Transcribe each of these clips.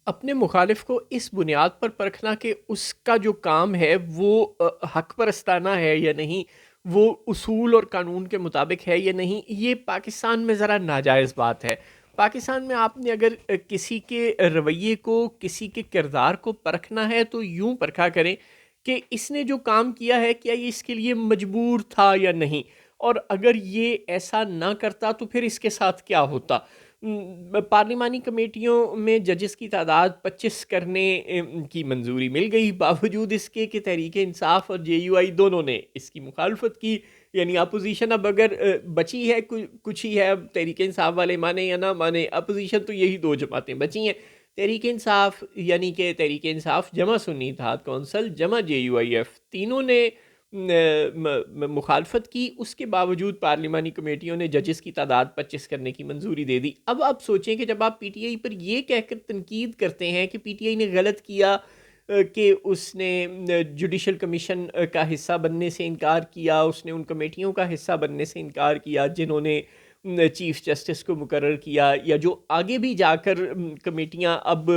اپنے مخالف کو اس بنیاد پر پرکھنا کہ اس کا جو کام ہے وہ حق پرستانہ ہے یا نہیں، وہ اصول اور قانون کے مطابق ہے یا نہیں، یہ پاکستان میں ذرا ناجائز بات ہے۔ پاکستان میں آپ نے اگر کسی کے رویے کو، کسی کے کردار کو پرکھنا ہے تو یوں پرکھا کریں کہ اس نے جو کام کیا ہے کیا یہ اس کے لیے مجبور تھا یا نہیں، اور اگر یہ ایسا نہ کرتا تو پھر اس کے ساتھ کیا ہوتا۔ پارلیمانی کمیٹیوں میں ججز کی تعداد 25 کرنے کی منظوری مل گئی، باوجود اس کے کہ تحریک انصاف اور جے یو آئی دونوں نے اس کی مخالفت کی۔ یعنی اپوزیشن اب اگر بچی ہے کچھ ہی ہے، اب تحریک انصاف والے مانے یا نہ مانے، اپوزیشن تو یہی دو جماعتیں بچی ہیں، تحریک انصاف یعنی کہ تحریک انصاف جمع سنی اتحاد کونسل جمع جے یو آئی ایف، تینوں نے مخالفت کی۔ اس کے باوجود پارلیمانی کمیٹیوں نے ججز کی تعداد 25 کرنے کی منظوری دے دی۔ اب آپ سوچیں کہ جب آپ پی ٹی آئی پر یہ کہہ کر تنقید کرتے ہیں کہ پی ٹی آئی نے غلط کیا کہ اس نے جوڈیشل کمیشن کا حصہ بننے سے انکار کیا، اس نے ان کمیٹیوں کا حصہ بننے سے انکار کیا جنہوں نے چیف جسٹس کو مقرر کیا، یا جو آگے بھی جا کر کمیٹیاں اب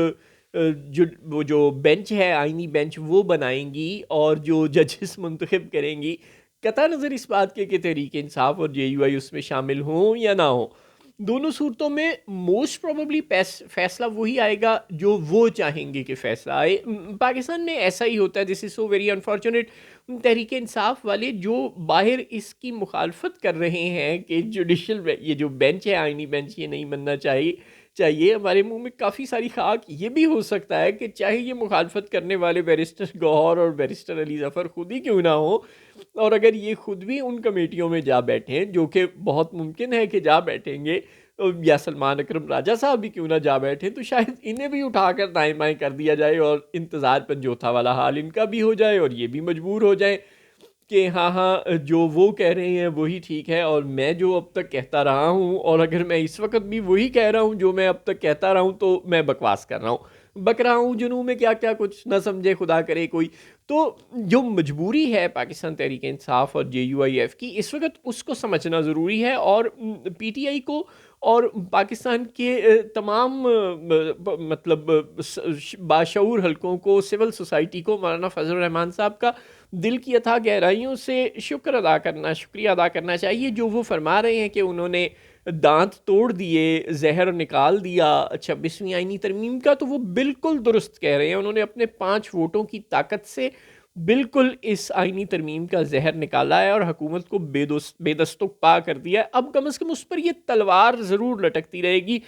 وہ جو بینچ ہے، آئینی بینچ، وہ بنائیں گی اور جو ججز منتخب کریں گی، قطع نظر اس بات کے کہ تحریک انصاف اور جے یو آئی اس میں شامل ہوں یا نہ ہوں، دونوں صورتوں میں موسٹ پروبیبلی فیصلہ وہی آئے گا جو وہ چاہیں گے کہ فیصلہ آئے۔ پاکستان میں ایسا ہی ہوتا ہے، دس is so very unfortunate. Tehreek Insaf والے جو باہر اس کی مخالفت کر رہے ہیں کہ جوڈیشل یہ جو بینچ ہے، آئینی بینچ، یہ نہیں بننا چاہیے، ہمارے منہ میں کافی ساری خاک یہ بھی ہو سکتا ہے کہ چاہے یہ مخالفت کرنے والے بیرسٹر گوہر اور بیرسٹر علی ظفر خود ہی کیوں نہ ہو، اور اگر یہ خود بھی ان کمیٹیوں میں جا بیٹھیں، جو کہ بہت ممکن ہے کہ جا بیٹھیں گے، یا سلمان اکرم راجہ صاحب بھی کیوں نہ جا بیٹھیں، تو شاید انہیں بھی اٹھا کر دائیں بائیں کر دیا جائے اور انتظار پنجوتھا والا حال ان کا بھی ہو جائے، اور یہ بھی مجبور ہو جائیں کہ ہاں جو وہ کہہ رہے ہیں وہی ٹھیک ہے، اور میں جو اب تک کہتا رہا ہوں، اور اگر میں اس وقت بھی وہی کہہ رہا ہوں جو میں اب تک کہتا رہا ہوں، تو میں بکواس کر رہا ہوں، بک رہا ہوں جنوں میں، کیا کیا کچھ نہ سمجھے خدا کرے کوئی۔ تو جو مجبوری ہے پاکستان تحریک انصاف اور جے یو آئی ایف کی اس وقت، اس کو سمجھنا ضروری ہے، اور پی ٹی آئی کو اور پاکستان کے تمام مطلب باشعور حلقوں کو، سول سوسائٹی کو، مولانا فضل الرحمان صاحب کا دل کی اتھاہ گہرائیوں سے شکریہ ادا کرنا چاہیے، جو وہ فرما رہے ہیں کہ انہوں نے دانت توڑ دیے، زہر نکال دیا 26ویں آئینی ترمیم کا، تو وہ بالکل درست کہہ رہے ہیں۔ انہوں نے اپنے 5 ووٹوں کی طاقت سے بالکل اس آئینی ترمیم کا زہر نکالا ہے اور حکومت کو بے دست و پا کر دیا ہے۔ اب کم از کم اس پر یہ تلوار ضرور لٹکتی رہے گی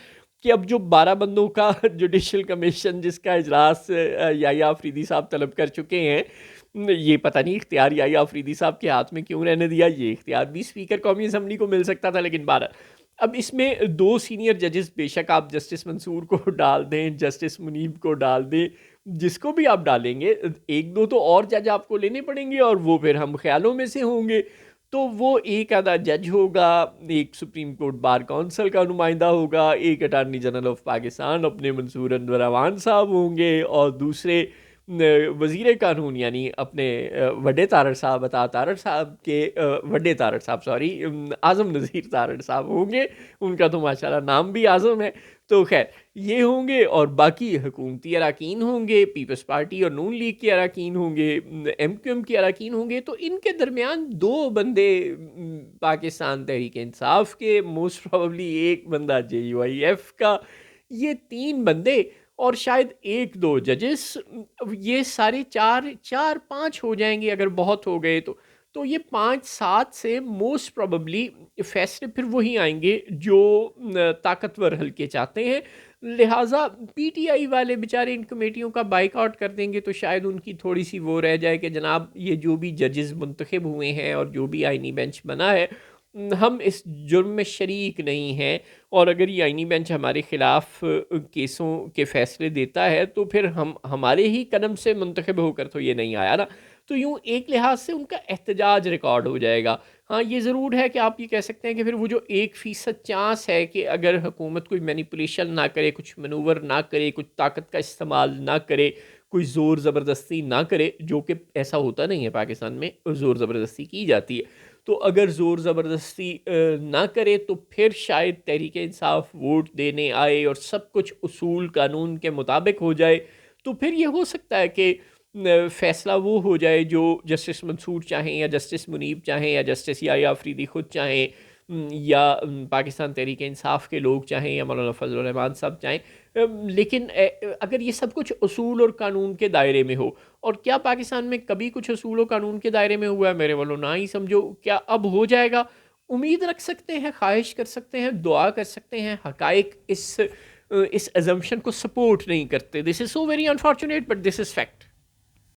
کہ اب جو 12 بندوں کا جوڈیشل کمیشن، جس کا اجلاس یحییٰ آفریدی صاحب طلب کر چکے ہیں، یہ پتہ نہیں اختیار یحییٰ آفریدی صاحب کے ہاتھ میں کیوں رہنے دیا، یہ اختیار بھی اسپیکر قومی اسمبلی کو مل سکتا تھا، لیکن 12۔ اب اس میں 2 سینئر ججز، بے شک آپ جسٹس منصور کو ڈال دیں، جسٹس منیب کو ڈال دیں، جس کو بھی آپ ڈالیں گے، 1-2 تو اور جج آپ کو لینے پڑیں گے، اور وہ پھر ہم خیالوں میں سے ہوں گے، تو وہ ایک آدھا جج ہوگا، ایک سپریم کورٹ بار کونسل کا نمائندہ ہوگا، ایک اٹارنی جنرل آف پاکستان اپنے منصور انور اعوان صاحب ہوں گے، اور دوسرے وزیر قانون یعنی اپنے وڈے تارڑ صاحب، عطا تارڑ صاحب کے وڈے تارڑ صاحب اعظم نذیر تارڑ صاحب ہوں گے، ان کا تو ماشاءاللہ نام بھی اعظم ہے، تو خیر یہ ہوں گے، اور باقی حکومتی اراکین ہوں گے، پیپلز پارٹی اور نون لیگ کے اراکین ہوں گے، ایم کیو ایم کے اراکین ہوں گے، تو ان کے درمیان 2 بندے پاکستان تحریک انصاف کے، موسٹ پروبیبلی ایک بندہ جے یو آئی ایف کا، یہ 3 بندے اور شاید 1-2 ججز، یہ سارے 4-5 ہو جائیں گے اگر بہت ہو گئے تو یہ 5-7 سے موسٹ پروبیبلی فیصلے پھر وہی آئیں گے جو طاقتور حلقے چاہتے ہیں۔ لہٰذا پی ٹی آئی والے بیچارے ان کمیٹیوں کا بائیک آؤٹ کر دیں گے تو شاید ان کی تھوڑی سی وہ رہ جائے کہ جناب یہ جو بھی ججز منتخب ہوئے ہیں اور جو بھی آئینی بینچ بنا ہے، ہم اس جرم میں شریک نہیں ہیں، اور اگر یہ آئینی بینچ ہمارے خلاف کیسوں کے فیصلے دیتا ہے تو پھر ہمارے ہی قدم سے منتخب ہو کر تو یہ نہیں آیا نا، تو یوں ایک لحاظ سے ان کا احتجاج ریکارڈ ہو جائے گا۔ ہاں یہ ضرور ہے کہ آپ یہ کہہ سکتے ہیں کہ پھر وہ جو 1% چانس ہے کہ اگر حکومت کوئی مینیپولیشن نہ کرے، کچھ منور نہ کرے، کچھ طاقت کا استعمال نہ کرے، کوئی زور زبردستی نہ کرے، جو کہ ایسا ہوتا نہیں ہے، پاکستان میں زور زبردستی کی جاتی ہے، تو اگر زور زبردستی نہ کرے تو پھر شاید تحریک انصاف ووٹ دینے آئے اور سب کچھ اصول قانون کے مطابق ہو جائے، تو پھر یہ ہو سکتا ہے کہ فیصلہ وہ ہو جائے جو جسٹس منصور چاہیں یا جسٹس منیب چاہیں یا جسٹس یا آفریدی خود چاہیں یا پاکستان تحریک انصاف کے لوگ چاہیں یا مولانا فضل الرحمان صاحب چاہیں، لیکن اگر یہ سب کچھ اصول اور قانون کے دائرے میں ہو، اور کیا پاکستان میں کبھی کچھ اصول و قانون کے دائرے میں ہوا ہے؟ میرے والوں نہ ہی سمجھو، کیا اب ہو جائے گا؟ امید رکھ سکتے ہیں، خواہش کر سکتے ہیں، دعا کر سکتے ہیں، حقائق اس ازمپشن کو سپورٹ نہیں کرتے. This is so very unfortunate but this is fact.